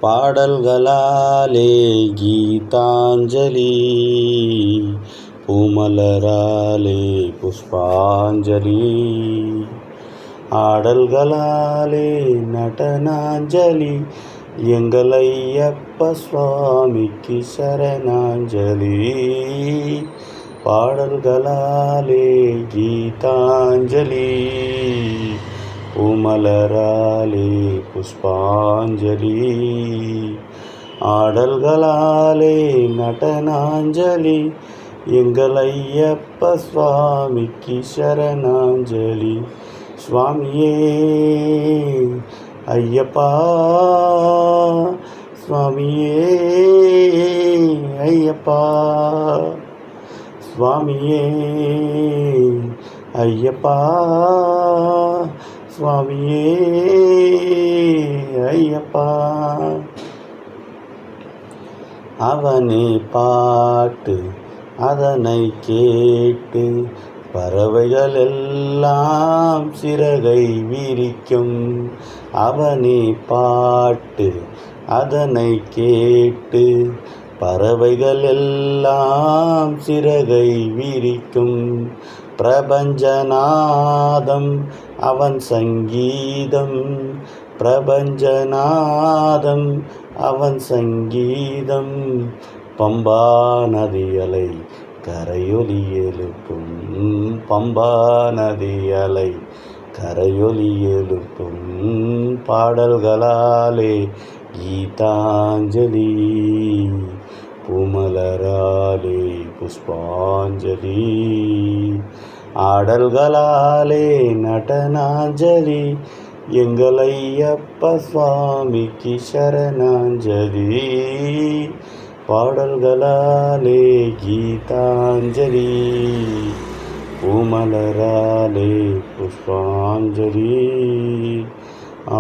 பாடல்களாலே கீதாஞ்சலி, பூமலராலே புஷ்பாஞ்சலி, ஆடல்களாலே நடனாஞ்சலி, எங்கள் ஐயப்ப சுவாமிக்கு சரணாஞ்சலி. பாடல்களாலே கீதாஞ்சலி, பூமலராலே புஷ்பாஞ்சலி, ஆடல்களாலே நடனாஞ்சலி, எங்கள் ஐயப்ப சுவாமிக்கு சரணாஞ்சலி. சுவாமியே ஐயப்பா, சுவாமியே ஐயப்பா, சுவாமியே ஐயப்பா, சுவாமியே ஐயப்பா. அவனே பாட்டு அதனை கேட்டு பறவைகள் எல்லாம் சிறகை விரிக்கும். அவனே பாட்டு அதனை கேட்டு பறவைகள் எல்லாம் சிறகை விரிக்கும். பிரபஞ்சநாதம் அவன் சங்கீதம், பிரபஞ்சநாதம் அவன் சங்கீதம், பம்பா நதி அலை கரையொலி எழுப்பும், பம்பா நதி அலை கரையொலி எழுப்பும். பாடல்களாலே கீதாஞ்சலி, பூமலராலே புஷ்பாஞ்சலி, ஆடல்களாலே நடனாஞ்சலி, எங்கள் ஐயப்ப சுவாமிக்கு சரணாஞ்சலி. பாடல்களாலே கீதாஞ்சலி, பூமலராலே புஷ்பாஞ்சலி,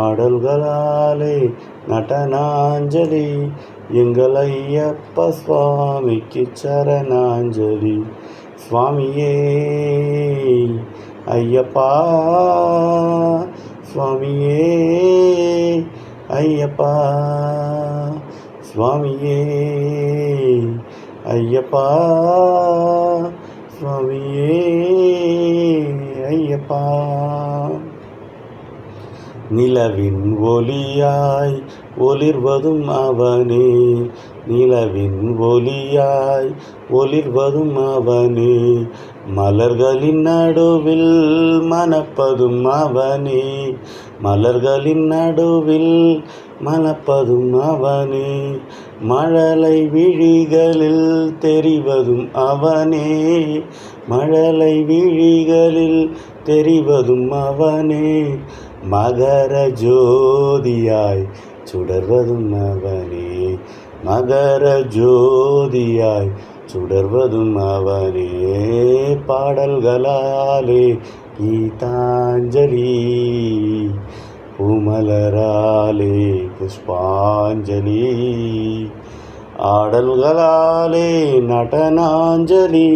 ஆடல்களாலே நடனாஞ்சலி, எங்கள் ஐயப்ப சுவாமிக்கு சரணாஞ்சலி. சுவாமியே ஐயப்பா, சுவாமியே ஐயப்பா, சுவாமியே ஐயப்பா, சுவாமியே ஐயப்பா. நிலவின் ஒளியாய் ஒளிர்வதும் அவனே, நிலவின் ஒளியாய் ஒளிர்வதும் அவனே, மலர்களின் நடுவில் மணப்பதும் அவனே, மலர்களின் நடுவில் மணப்பதும் அவனே, மழலை விழிகளில் தெரிவதும் அவனே, மழலை விழிகளில் தெரிவதும் அவனே, மகர ஜோதியாய் சுடர்வதும் அவனே, மகர ஜோதியாய் சுடர்வதும் அவனே. பாடல்களாலே கீதாஞ்சலி, பூமலராலே புஷ்பாஞ்சலி, ஆடல்களாலே நடனாஞ்சலி,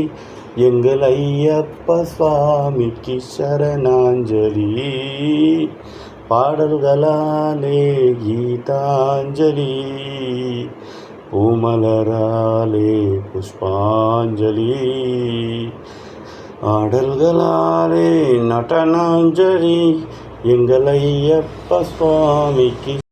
எங்கள் ஐயப்ப சுவாமிக்கு சரணாஞ்சலி. பாடல்களாலே கீதாஞ்சலி, பூமலராலே புஷ்பாஞ்சலி, ஆடல்களாலே நடனாஞ்சலி, எங்கள் ஐயப்ப சுவாமிக்கு